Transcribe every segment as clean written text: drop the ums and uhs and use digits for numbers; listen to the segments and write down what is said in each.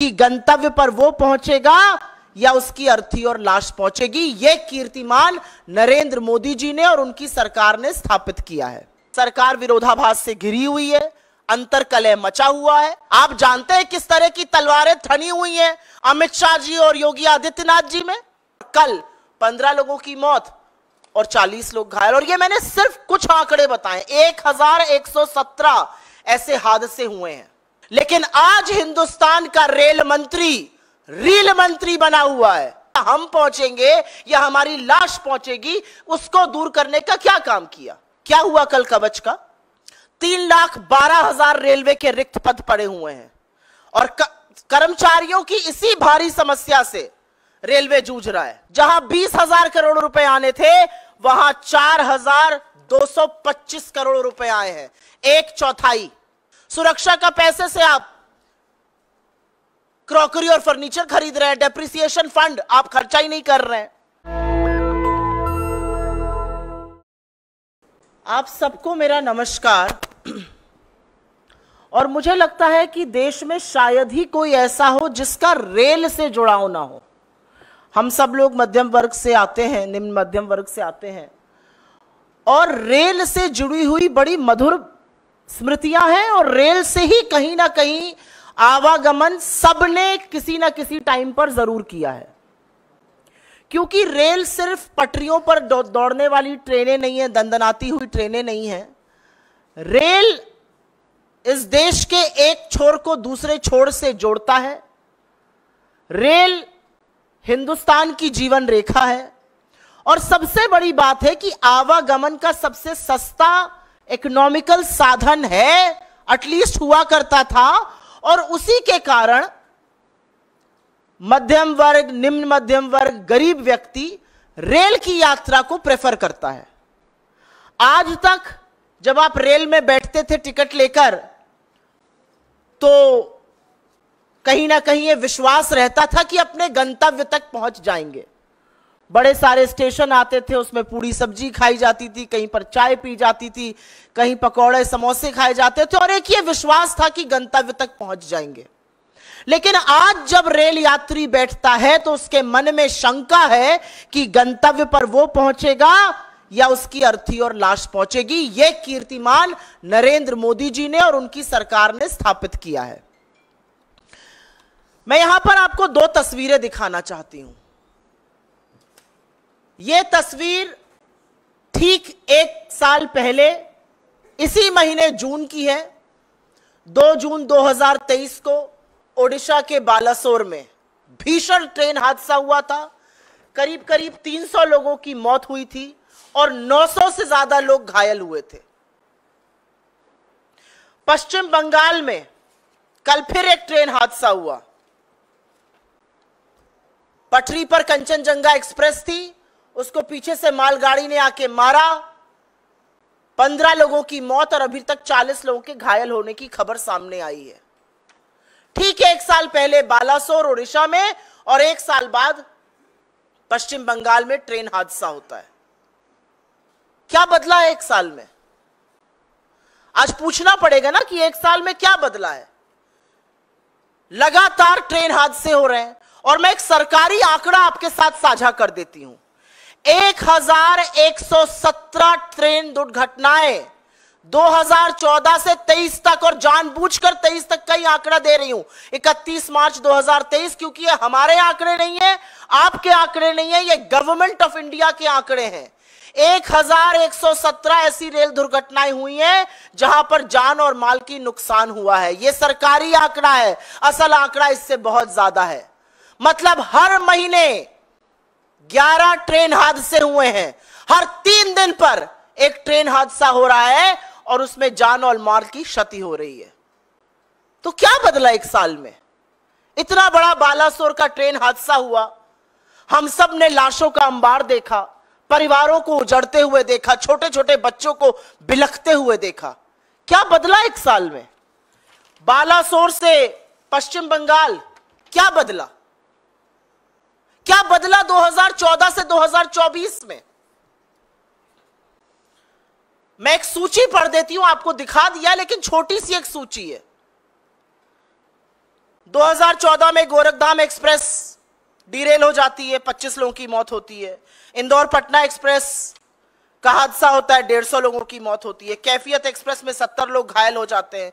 कि गंतव्य पर वो पहुंचेगा या उसकी अर्थी और लाश पहुंचेगी। यह कीर्तिमान नरेंद्र मोदी जी ने और उनकी सरकार ने स्थापित किया है। सरकार विरोधाभास से घिरी हुई है, अंतरकलह मचा हुआ है। आप जानते हैं किस तरह की तलवारें ठनी हुई हैं अमित शाह जी और योगी आदित्यनाथ जी में। कल 15 लोगों की मौत और 40 लोग घायल, और ये मैंने सिर्फ कुछ आंकड़े बताए। 1117 ऐसे हादसे हुए हैं। लेकिन आज हिंदुस्तान का रेल मंत्री बना हुआ है। हम पहुंचेंगे या हमारी लाश पहुंचेगी, उसको दूर करने का क्या काम किया? क्या हुआ कल कवच का? 3,12,000 रेलवे के रिक्त पद पड़े हुए हैं और कर्मचारियों की इसी भारी समस्या से रेलवे जूझ रहा है। जहां 20,000 करोड़ रुपए आने थे, वहां 4,225 करोड़ रुपए आए हैं, 1/4। सुरक्षा का पैसे से आप क्रॉकरी और फर्नीचर खरीद रहे हैं, डेप्रिसिएशन फंड आप खर्चा ही नहीं कर रहे हैं। आप सबको मेरा नमस्कार। और मुझे लगता है कि देश में शायद ही कोई ऐसा हो जिसका रेल से जुड़ाव ना हो। हम सब लोग मध्यम वर्ग से आते हैं, निम्न मध्यम वर्ग से आते हैं, और रेल से जुड़ी हुई बड़ी मधुर स्मृतियां हैं। और रेल से ही कहीं ना कहीं आवागमन सबने किसी ना किसी टाइम पर जरूर किया है, क्योंकि रेल सिर्फ पटरियों पर दौड़ने वाली ट्रेनें नहीं है, दंदनाती हुई ट्रेनें नहीं है। रेल इस देश के एक छोर को दूसरे छोर से जोड़ता है। रेल हिंदुस्तान की जीवन रेखा है। और सबसे बड़ी बात है कि आवागमन का सबसे सस्ता इकोनॉमिकल साधन है, एटलीस्ट हुआ करता था। और उसी के कारण मध्यम वर्ग, निम्न मध्यम वर्ग, गरीब व्यक्ति रेल की यात्रा को प्रेफर करता है। आज तक जब आप रेल में बैठते थे टिकट लेकर, तो कहीं ना कहीं यह विश्वास रहता था कि अपने गंतव्य तक पहुंच जाएंगे। बड़े सारे स्टेशन आते थे, उसमें पूरी सब्जी खाई जाती थी, कहीं पर चाय पी जाती थी, कहीं पकौड़े समोसे खाए जाते थे, और एक ये विश्वास था कि गंतव्य तक पहुंच जाएंगे। लेकिन आज जब रेल यात्री बैठता है तो उसके मन में शंका है कि गंतव्य पर वो पहुंचेगा या उसकी अर्थी और लाश पहुंचेगी। यह कीर्तिमान नरेंद्र मोदी जी ने और उनकी सरकार ने स्थापित किया है। मैं यहां पर आपको 2 तस्वीरें दिखाना चाहती हूं। यह तस्वीर ठीक 1 साल पहले इसी महीने जून की है। 2 जून 2023 को ओडिशा के बालासोर में भीषण ट्रेन हादसा हुआ था। करीब 300 लोगों की मौत हुई थी और 900 से ज्यादा लोग घायल हुए थे। पश्चिम बंगाल में कल फिर एक ट्रेन हादसा हुआ। पटरी पर कंचनजंगा एक्सप्रेस थी, उसको पीछे से मालगाड़ी ने आके मारा। 15 लोगों की मौत और अभी तक 40 लोगों के घायल होने की खबर सामने आई है। ठीक 1 साल पहले बालासोर ओडिशा में और 1 साल बाद पश्चिम बंगाल में ट्रेन हादसा होता है। क्या बदला है 1 साल में? आज पूछना पड़ेगा ना कि 1 साल में क्या बदला है। लगातार ट्रेन हादसे हो रहे हैं और मैं एक सरकारी आंकड़ा आपके साथ साझा कर देती हूं। 1117 ट्रेन दुर्घटनाएं 2014 से 23 तक, और जानबूझकर 23 तक का ही आंकड़ा दे रही हूं, 31 मार्च 2023, क्योंकि ये हमारे आंकड़े नहीं है, आपके आंकड़े नहीं है, ये गवर्नमेंट ऑफ इंडिया के आंकड़े हैं। 1117 ऐसी रेल दुर्घटनाएं हुई हैं जहां पर जान और माल की नुकसान हुआ है। यह सरकारी आंकड़ा है, असल आंकड़ा इससे बहुत ज्यादा है। मतलब हर महीने 11 ट्रेन हादसे हुए हैं। हर 3 दिन पर एक ट्रेन हादसा हो रहा है और उसमें जान और माल की क्षति हो रही है। तो क्या बदला 1 साल में? इतना बड़ा बालासोर का ट्रेन हादसा हुआ, हम सब ने लाशों का अंबार देखा, परिवारों को उजड़ते हुए देखा, छोटे छोटे बच्चों को बिलखते हुए देखा। क्या बदला 1 साल में? बालासोर से पश्चिम बंगाल क्या बदला? क्या बदला 2014 से 2024 में? मैं एक सूची पढ़ देती हूं, आपको दिखा दिया, लेकिन छोटी सी एक सूची है। 2014 में गोरखधाम एक्सप्रेस डीरेल हो जाती है, 25 लोगों की मौत होती है। इंदौर पटना एक्सप्रेस का हादसा होता है, 150 लोगों की मौत होती है। कैफियत एक्सप्रेस में 70 लोग घायल हो जाते हैं।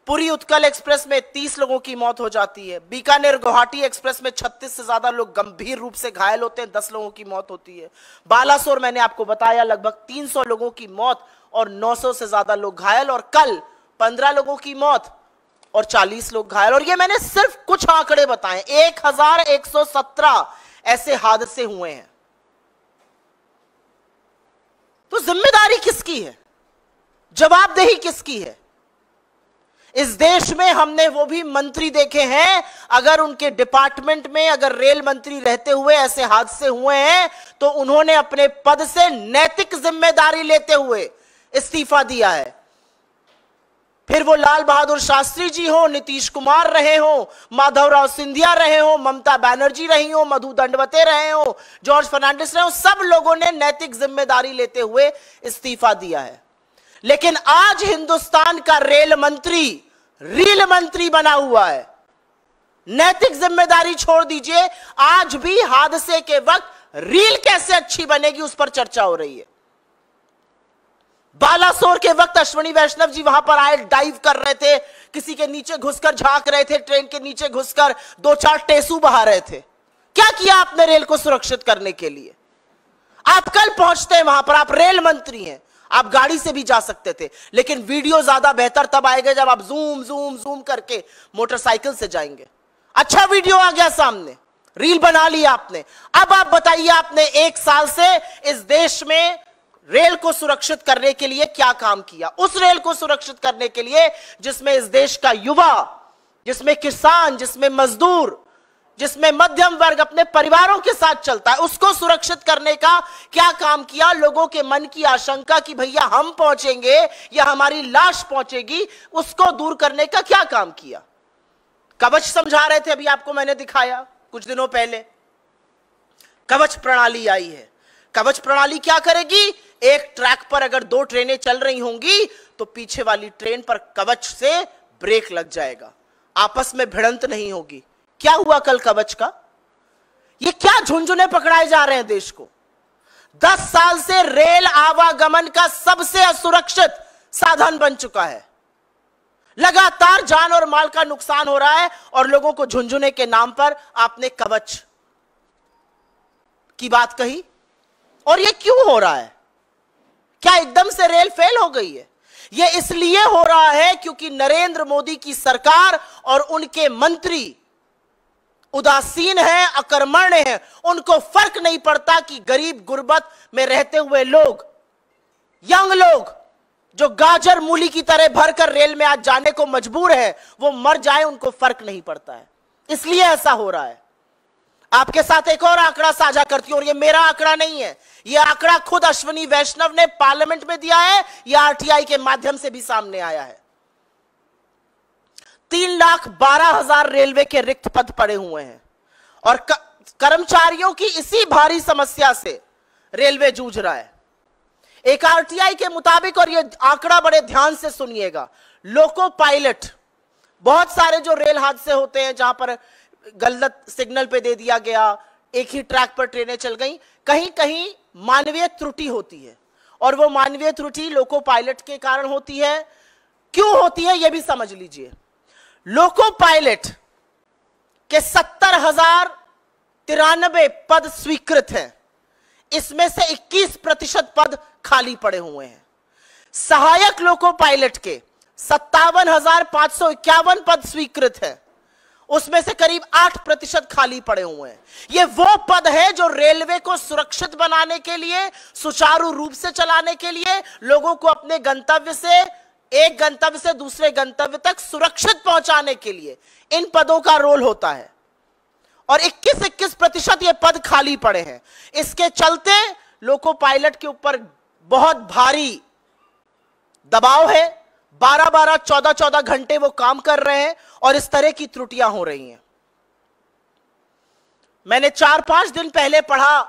पुरी उत्कल एक्सप्रेस में 30 लोगों की मौत हो जाती है। बीकानेर गुवाहाटी एक्सप्रेस में 36 से ज्यादा लोग गंभीर रूप से घायल होते हैं, 10 लोगों की मौत होती है। बालासोर मैंने आपको बताया लगभग 300 लोगों की मौत और 900 से ज्यादा लोग घायल, और कल 15 लोगों की मौत और 40 लोग घायल। और ये मैंने सिर्फ कुछ आंकड़े बताए, 1117 ऐसे हादसे हुए हैं। तो जिम्मेदारी किसकी है, जवाबदेही किसकी है? इस देश में हमने वो भी मंत्री देखे हैं, अगर उनके डिपार्टमेंट में अगर रेल मंत्री रहते हुए ऐसे हादसे हुए हैं तो उन्होंने अपने पद से नैतिक जिम्मेदारी लेते हुए इस्तीफा दिया है। फिर वो लाल बहादुर शास्त्री जी हो, नीतीश कुमार रहे हो, माधवराव सिंधिया रहे हो, ममता बनर्जी रही हो, मधु दंडवते रहे हो, जॉर्ज फर्नांडिस रहे हो, सब लोगों ने नैतिक जिम्मेदारी लेते हुए इस्तीफा दिया है। लेकिन आज हिंदुस्तान का रेल मंत्री रील मंत्री बना हुआ है। नैतिक जिम्मेदारी छोड़ दीजिए, आज भी हादसे के वक्त रील कैसे अच्छी बनेगी उस पर चर्चा हो रही है। बालासोर के वक्त अश्विनी वैष्णव जी वहां पर आए, डाइव कर रहे थे, किसी के नीचे घुसकर झांक रहे थे, ट्रेन के नीचे घुसकर 2-4 टेसू बहा रहे थे। क्या किया आपने रेल को सुरक्षित करने के लिए? आप कल पहुंचते हैं वहां पर, आप रेल मंत्री हैं, आप गाड़ी से भी जा सकते थे, लेकिन वीडियो ज्यादा बेहतर तब आएगा जब आप जूम जूम जूम करके मोटरसाइकिल से जाएंगे। अच्छा वीडियो आ गया सामने, रील बना लिया आपने। अब आप बताइए, आपने 1 साल से इस देश में रेल को सुरक्षित करने के लिए क्या काम किया? उस रेल को सुरक्षित करने के लिए जिसमें इस देश का युवा, जिसमें किसान, जिसमें मजदूर, जिसमें मध्यम वर्ग अपने परिवारों के साथ चलता है, उसको सुरक्षित करने का क्या काम किया? लोगों के मन की आशंका कि भैया हम पहुंचेंगे या हमारी लाश पहुंचेगी, उसको दूर करने का क्या काम किया? कवच समझा रहे थे, अभी आपको मैंने दिखाया कुछ दिनों पहले। कवच प्रणाली आई है। कवच प्रणाली क्या करेगी? एक ट्रैक पर अगर 2 ट्रेनें चल रही होंगी तो पीछे वाली ट्रेन पर कवच से ब्रेक लग जाएगा, आपस में भिड़ंत नहीं होगी। क्या हुआ कल कवच का? ये क्या झुंझुने पकड़ाए जा रहे हैं देश को? 10 साल से रेल आवागमन का सबसे असुरक्षित साधन बन चुका है। लगातार जान और माल का नुकसान हो रहा है और लोगों को झुंझुने के नाम पर आपने कवच की बात कही। और ये क्यों हो रहा है? क्या एकदम से रेल फेल हो गई है? ये इसलिए हो रहा है क्योंकि नरेंद्र मोदी की सरकार और उनके मंत्री उदासीन हैं, अकर्मण्य हैं। उनको फर्क नहीं पड़ता कि गरीब गुर्बत में रहते हुए लोग, यंग लोग जो गाजर मूली की तरह भरकर रेल में आज जाने को मजबूर है, वो मर जाए, उनको फर्क नहीं पड़ता है। इसलिए ऐसा हो रहा है। आपके साथ एक और आंकड़ा साझा करती हूं, और ये मेरा आंकड़ा नहीं है, ये आंकड़ा खुद अश्विनी वैष्णव ने पार्लियामेंट में दिया है, यह आरटीआई के माध्यम से भी सामने आया है। 3,12,000 रेलवे के रिक्त पद पड़े हुए हैं और कर्मचारियों की इसी भारी समस्या से रेलवे जूझ रहा है। एक आरटीआई के मुताबिक, और ये आंकड़ा बड़े ध्यान से सुनिएगा, लोको पायलट, बहुत सारे जो रेल हादसे होते हैं जहां पर गलत सिग्नल पे दे दिया गया, एक ही ट्रैक पर ट्रेनें चल गई, कहीं कहीं मानवीय त्रुटि होती है, और वो मानवीय त्रुटि लोको पायलट के कारण होती है। क्यों होती है ये भी समझ लीजिए। लोको पायलट के 70,093 पद स्वीकृत हैं, इसमें से 21% पद खाली पड़े हुए हैं। सहायक लोको पायलट के 57,551 पद स्वीकृत हैं, उसमें से करीब 8% खाली पड़े हुए हैं। ये वो पद है जो रेलवे को सुरक्षित बनाने के लिए, सुचारू रूप से चलाने के लिए, लोगों को अपने गंतव्य से, एक गंतव्य से दूसरे गंतव्य तक सुरक्षित पहुंचाने के लिए इन पदों का रोल होता है। और 21% ये पद खाली पड़े हैं। इसके चलते लोको पायलट के ऊपर बहुत भारी दबाव है। 12-12, 14-14 घंटे वो काम कर रहे हैं और इस तरह की त्रुटियां हो रही हैं। मैंने 4-5 दिन पहले पढ़ा,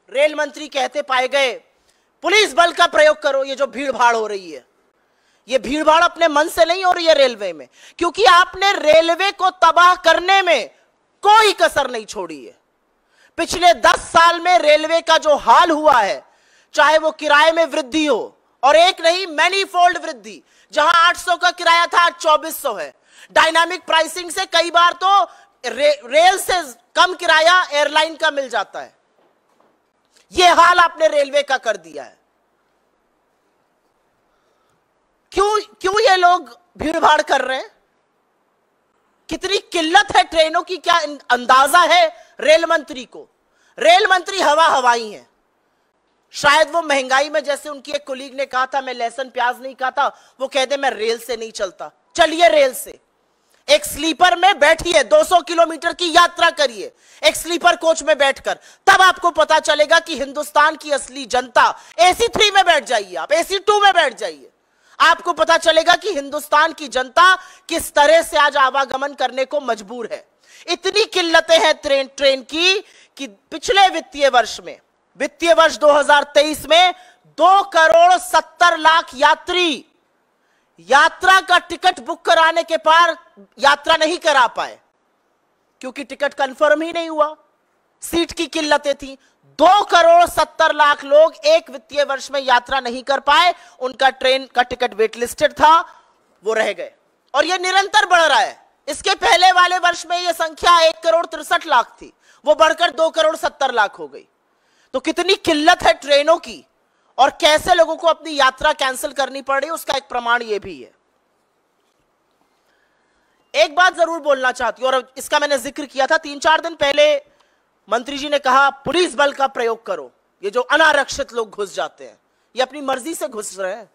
रेल मंत्री कहते पाए गए पुलिस बल का प्रयोग करो, ये जो भीड़ भाड़ हो रही है, ये भीड़ भाड़ अपने मन से नहीं हो रही है रेलवे में, क्योंकि आपने रेलवे को तबाह करने में कोई कसर नहीं छोड़ी है। पिछले 10 साल में रेलवे का जो हाल हुआ है, चाहे वो किराए में वृद्धि हो, और एक नहीं मैनीफोल्ड वृद्धि, जहां 800 का किराया था आज 2400 है। डायनामिक प्राइसिंग से कई बार तो रेल से कम किराया एयरलाइन का मिल जाता है। यह हाल आपने रेलवे का कर दिया है। क्यों ये लोग भीड़ भाड़ कर रहे हैं? कितनी किल्लत है ट्रेनों की, क्या अंदाजा है रेल मंत्री को? रेल मंत्री हवाई है। शायद वो महंगाई में, जैसे उनकी एक कोलीग ने कहा था मैं लहसुन प्याज नहीं खाता, वो कहते मैं रेल से नहीं चलता। चलिए रेल से, एक स्लीपर में बैठिए, 200 किलोमीटर की यात्रा करिए एक स्लीपर कोच में बैठकर, तब आपको पता चलेगा कि हिंदुस्तान की असली जनता, AC 3 में बैठ जाइए, आप AC 2 में बैठ जाइए, आपको पता चलेगा कि हिंदुस्तान की जनता किस तरह से आज आवागमन करने को मजबूर है। इतनी किल्लतें हैं ट्रेन की कि पिछले वित्तीय वर्ष में, वित्तीय वर्ष 2023 में 2,70,00,000 यात्री यात्रा का टिकट बुक कराने के पार यात्रा नहीं करा पाए, क्योंकि टिकट कंफर्म ही नहीं हुआ, सीट की किल्लतें थी। 2,70,00,000 लोग एक वित्तीय वर्ष में यात्रा नहीं कर पाए, उनका ट्रेन का टिकट वेट लिस्टेड था, वो रह गए, और यह निरंतर बढ़ रहा है। इसके पहले वाले वर्ष में यह संख्या 1,63,00,000 थी, वो बढ़कर 2,70,00,000 हो गई। तो कितनी किल्लत है ट्रेनों की, और कैसे लोगों को अपनी यात्रा कैंसिल करनी पड़ रही है, उसका एक प्रमाण यह भी है। एक बात जरूर बोलना चाहती हूं, और इसका मैंने जिक्र किया था 3-4 दिन पहले, मंत्री जी ने कहा पुलिस बल का प्रयोग करो। ये जो अनारक्षित लोग घुस जाते हैं, ये अपनी मर्जी से घुस रहे हैं,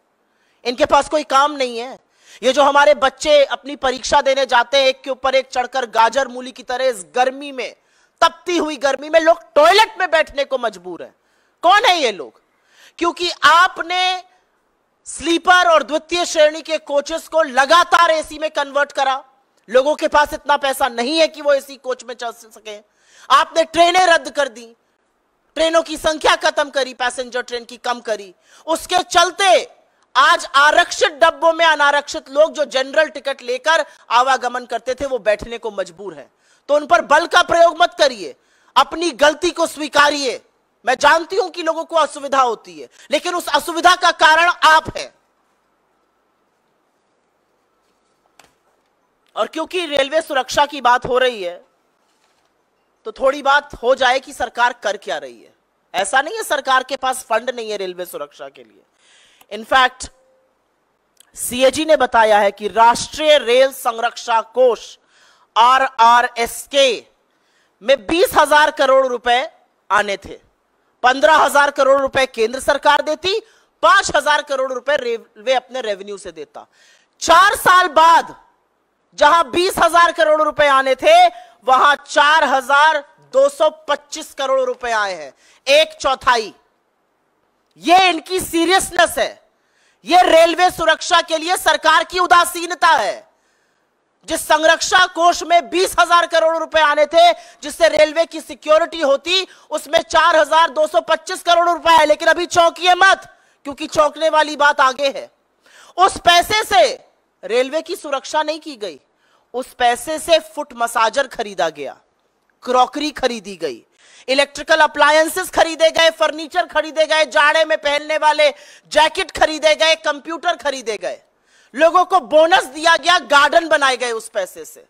इनके पास कोई काम नहीं है। ये जो हमारे बच्चे अपनी परीक्षा देने जाते हैं, एक के ऊपर एक चढ़कर गाजर मूली की तरह, इस गर्मी में, तपती हुई गर्मी में लोग टॉयलेट में बैठने को मजबूर हैं। कौन है ये लोग? क्योंकि आपने स्लीपर और द्वितीय श्रेणी के कोचेस को लगातार AC में कन्वर्ट करा। लोगों के पास इतना पैसा नहीं है कि वो AC कोच में चल सके। आपने ट्रेनें रद्द कर दी, ट्रेनों की संख्या खत्म करी, पैसेंजर ट्रेन की कम करी। उसके चलते आज आरक्षित डब्बों में अनारक्षित लोग जो जनरल टिकट लेकर आवागमन करते थे, वो बैठने को मजबूर हैं। तो उन पर बल का प्रयोग मत करिए, अपनी गलती को स्वीकारिए। मैं जानती हूं कि लोगों को असुविधा होती है, लेकिन उस असुविधा का कारण आप हैं। और क्योंकि रेलवे सुरक्षा की बात हो रही है, तो थोड़ी बात हो जाए कि सरकार कर क्या रही है। ऐसा नहीं है सरकार के पास फंड नहीं है रेलवे सुरक्षा के लिए। इनफैक्ट CAG ने बताया है कि राष्ट्रीय रेल संरक्षा कोष RRSK में 20,000 करोड़ रुपए आने थे। 15,000 करोड़ रुपए केंद्र सरकार देती, 5,000 करोड़ रुपए रेलवे अपने रेवेन्यू से देता। 4 साल बाद जहां 20,000 करोड़ रुपए आने थे, वहां 4,225 करोड़ रुपए आए हैं, 1/4। यह इनकी सीरियसनेस है, यह रेलवे सुरक्षा के लिए सरकार की उदासीनता है। जिस संरक्षा कोष में 20,000 करोड़ रुपए आने थे, जिससे रेलवे की सिक्योरिटी होती, उसमें 4,225 करोड़ रुपए है। लेकिन अभी चौंकिए मत, क्योंकि चौंकने वाली बात आगे है। उस पैसे से रेलवे की सुरक्षा नहीं की गई, उस पैसे से फुट मसाजर खरीदा गया, क्रॉकरी खरीदी गई, इलेक्ट्रिकल अप्लायंसेस खरीदे गए, फर्नीचर खरीदे गए, जाड़े में पहनने वाले जैकेट खरीदे गए, कंप्यूटर खरीदे गए, लोगों को बोनस दिया गया, गार्डन बनाए गए उस पैसे से।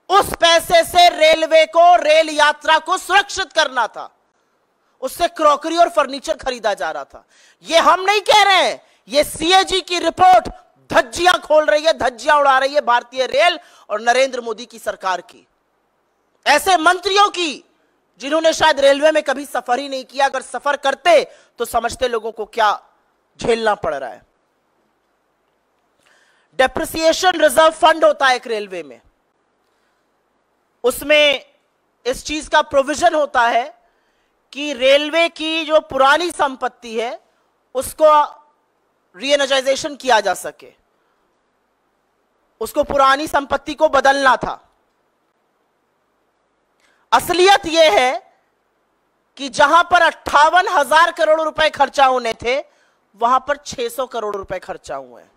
उस पैसे से रेलवे को, रेल यात्रा को सुरक्षित करना था, उससे क्रॉकरी और फर्नीचर खरीदा जा रहा था। यह हम नहीं कह रहे हैं, यह CAG की रिपोर्ट धज्जियां खोल रही है, धज्जियां उड़ा रही है भारतीय रेल और नरेंद्र मोदी की सरकार की, ऐसे मंत्रियों की जिन्होंने शायद रेलवे में कभी सफर ही नहीं किया। अगर सफर करते तो समझते लोगों को क्या झेलना पड़ रहा है। डेप्रिसिएशन रिजर्व फंड होता है एक रेलवे में, उसमें इस चीज का प्रोविजन होता है कि रेलवे की जो पुरानी संपत्ति है उसको रीएनर्जाइजेशन किया जा सके, उसको पुरानी संपत्ति को बदलना था। असलियत यह है कि जहां पर 58,000 करोड़ रुपए खर्चा होने थे, वहां पर 600 करोड़ रुपए खर्चा हुए हैं।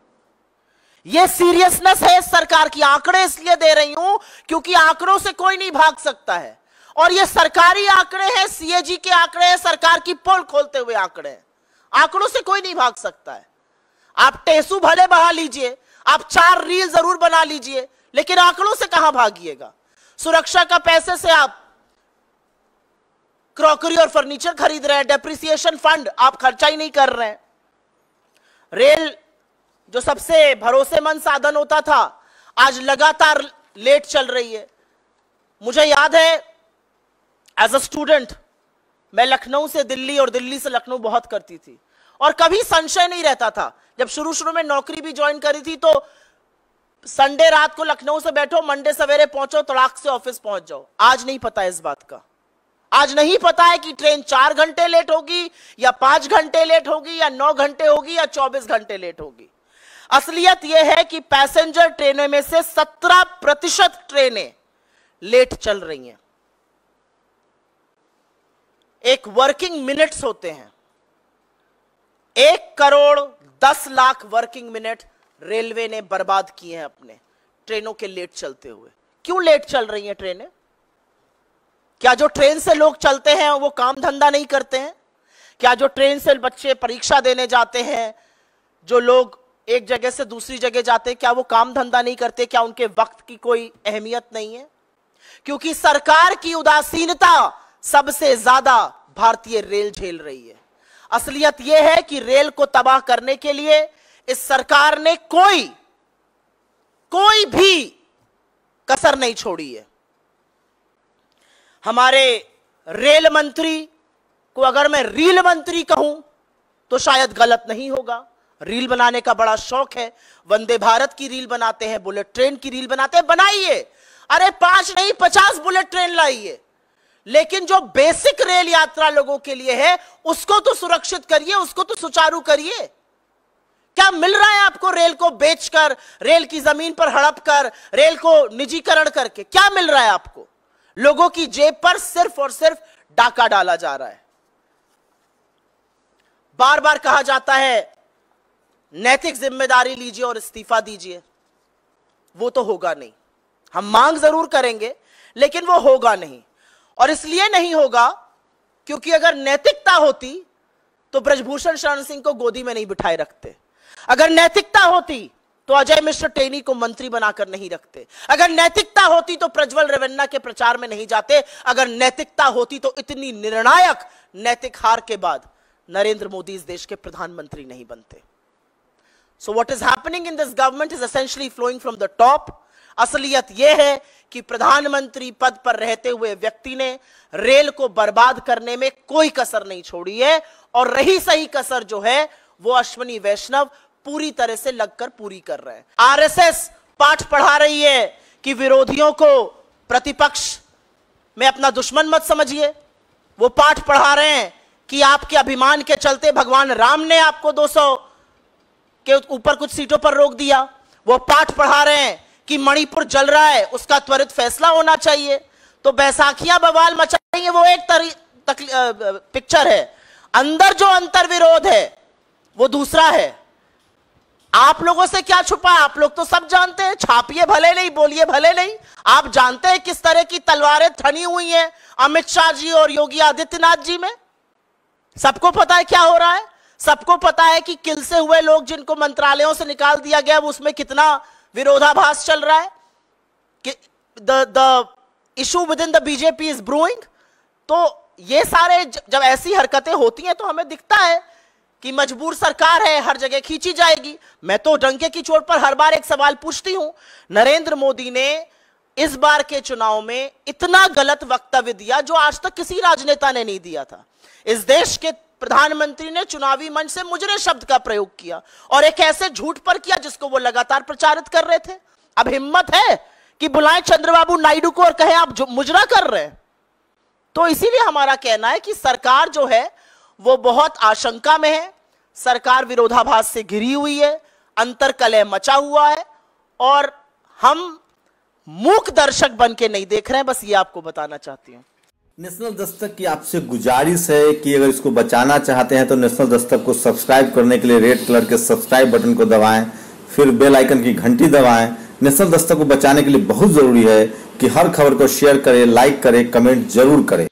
ये सीरियसनेस है इस सरकार की। आंकड़े इसलिए दे रही हूं क्योंकि आंकड़ों से कोई नहीं भाग सकता है, और ये सरकारी आंकड़े हैं, सीएजी के आंकड़े हैं, सरकार की पोल खोलते हुए आंकड़े हैं। आंकड़ों से कोई नहीं भाग सकता है। आप टेसू भले बढ़ा लीजिए, आप 4 रील जरूर बना लीजिए, लेकिन आंकड़ों से कहां भागिएगा। सुरक्षा का पैसे से आप क्रॉकरी और फर्नीचर खरीद रहे हैं, डेप्रिसिएशन फंड आप खर्चा ही नहीं कर रहे हैं। रेल जो सबसे भरोसेमंद साधन होता था, आज लगातार लेट चल रही है। मुझे याद है एज अ स्टूडेंट मैं लखनऊ से दिल्ली और दिल्ली से लखनऊ बहुत करती थी, और कभी संशय नहीं रहता था। जब शुरू शुरू में नौकरी भी ज्वाइन करी थी तो संडे रात को लखनऊ से बैठो, मंडे सवेरे पहुंचो, तड़ाक से ऑफिस पहुंच जाओ। आज नहीं पता इस बात का। आज नहीं पता है कि ट्रेन 4 घंटे लेट होगी या 5 घंटे लेट होगी या 9 घंटे होगी या 24 घंटे लेट होगी। असलियत यह है कि पैसेंजर ट्रेनों में से 17% ट्रेनें लेट चल रही हैं। एक वर्किंग मिनट्स होते हैं, 1,10,00,000 वर्किंग मिनट रेलवे ने बर्बाद किए हैं अपने ट्रेनों के लेट चलते हुए। क्यों लेट चल रही हैं ट्रेनें? क्या जो ट्रेन से लोग चलते हैं वो काम धंधा नहीं करते हैं? क्या जो ट्रेन से बच्चे परीक्षा देने जाते हैं, जो लोग एक जगह से दूसरी जगह जाते हैं, क्या वो काम धंधा नहीं करते? क्या उनके वक्त की कोई अहमियत नहीं है? क्योंकि सरकार की उदासीनता सबसे ज्यादा भारतीय रेल झेल रही है। असलियत यह है कि रेल को तबाह करने के लिए इस सरकार ने कोई भी कसर नहीं छोड़ी है। हमारे रेल मंत्री को अगर मैं रील मंत्री कहूं तो शायद गलत नहीं होगा। रील बनाने का बड़ा शौक है, वंदे भारत की रील बनाते हैं, बुलेट ट्रेन की रील बनाते हैं, बनाइए। अरे 5 नहीं 50 बुलेट ट्रेन लाइए, लेकिन जो बेसिक रेल यात्रा लोगों के लिए है उसको तो सुरक्षित करिए, उसको तो सुचारू करिए। क्या मिल रहा है आपको रेल को बेचकर, रेल की जमीन पर हड़प कर, रेल को निजीकरण करके? क्या मिल रहा है आपको? लोगों की जेब पर सिर्फ और सिर्फ डाका डाला जा रहा है। बार बार कहा जाता है नैतिक जिम्मेदारी लीजिए और इस्तीफा दीजिए। वो तो होगा नहीं। हम मांग जरूर करेंगे लेकिन वो होगा नहीं। और इसलिए नहीं होगा क्योंकि अगर नैतिकता होती तो ब्रजभूषण शरण सिंह को गोदी में नहीं बिठाए रखते। अगर नैतिकता होती तो अजय मिश्र टेनी को मंत्री बनाकर नहीं रखते। अगर नैतिकता होती तो प्रज्वल रेवन्ना के प्रचार में नहीं जाते। अगर नैतिकता होती तो इतनी निर्णायक नैतिक हार के बाद नरेंद्र मोदी इस देश के प्रधानमंत्री नहीं बनते। So what is happening in this government is essentially flowing from the top. असलियत यह है कि प्रधानमंत्री पद पर रहते हुए व्यक्ति ने रेल को बर्बाद करने में कोई कसर नहीं छोड़ी है, और रही सही कसर जो है वो अश्विनी वैष्णव पूरी तरह से लगकर पूरी कर रहे हैं। आरएसएस पाठ पढ़ा रही है कि विरोधियों को प्रतिपक्ष में अपना दुश्मन मत समझिए। वो पाठ पढ़ा रहे हैं कि आपके अभिमान के चलते भगवान राम ने आपको 200 के ऊपर कुछ सीटों पर रोक दिया। वो पाठ पढ़ा रहे हैं कि मणिपुर जल रहा है, उसका त्वरित फैसला होना चाहिए। तो बैसाखियां बवाल मचाएंगे, वो एक पिक्चर है। अंदर जो अंतर विरोध है वो दूसरा है। आप लोगों से क्या छुपा है? आप लोग तो सब जानते हैं। छापिए भले नहीं, बोलिए भले नहीं, आप जानते हैं किस तरह की तलवारें थनी हुई हैं अमित शाह जी और योगी आदित्यनाथ जी में। सबको पता है क्या हो रहा है। सबको पता है कि किल से हुए लोग जिनको मंत्रालयों से निकाल दिया गया वो उसमें कितना विरोधाभास चल रहा है कि the issue with in the BJP is brewing. तो ये सारे जब ऐसी हरकतें होती हैं तो हमें दिखता है कि मजबूर सरकार है, हर जगह खींची जाएगी। मैं तो डंके की चोट पर हर बार एक सवाल पूछती हूं, नरेंद्र मोदी ने इस बार के चुनाव में इतना गलत वक्तव्य दिया जो आज तक किसी राजनेता ने नहीं दिया था। इस देश के प्रधानमंत्री ने चुनावी मंच से मुजरे शब्द का प्रयोग किया, और एक ऐसे झूठ पर किया जिसको वो लगातार प्रचारित कर रहे थे। अब हिम्मत है कि बुलाएं चंद्रबाबू नायडू को और कहें आप मुजरा कर रहे हैं। तो इसीलिए हमारा कहना है कि सरकार जो है वो बहुत आशंका में है। सरकार विरोधाभास से घिरी हुई है, अंतरकलह मचा हुआ है, और हम मूक दर्शक बन के नहीं देख रहे हैं। बस ये आपको बताना चाहती हूं। नेशनल दस्तक की आपसे गुजारिश है कि अगर इसको बचाना चाहते हैं तो नेशनल दस्तक को सब्सक्राइब करने के लिए रेड कलर के सब्सक्राइब बटन को दबाएं, फिर बेल आइकन की घंटी दबाएं। नेशनल दस्तक को बचाने के लिए बहुत जरूरी है कि हर खबर को शेयर करें, लाइक करें, कमेंट जरूर करें।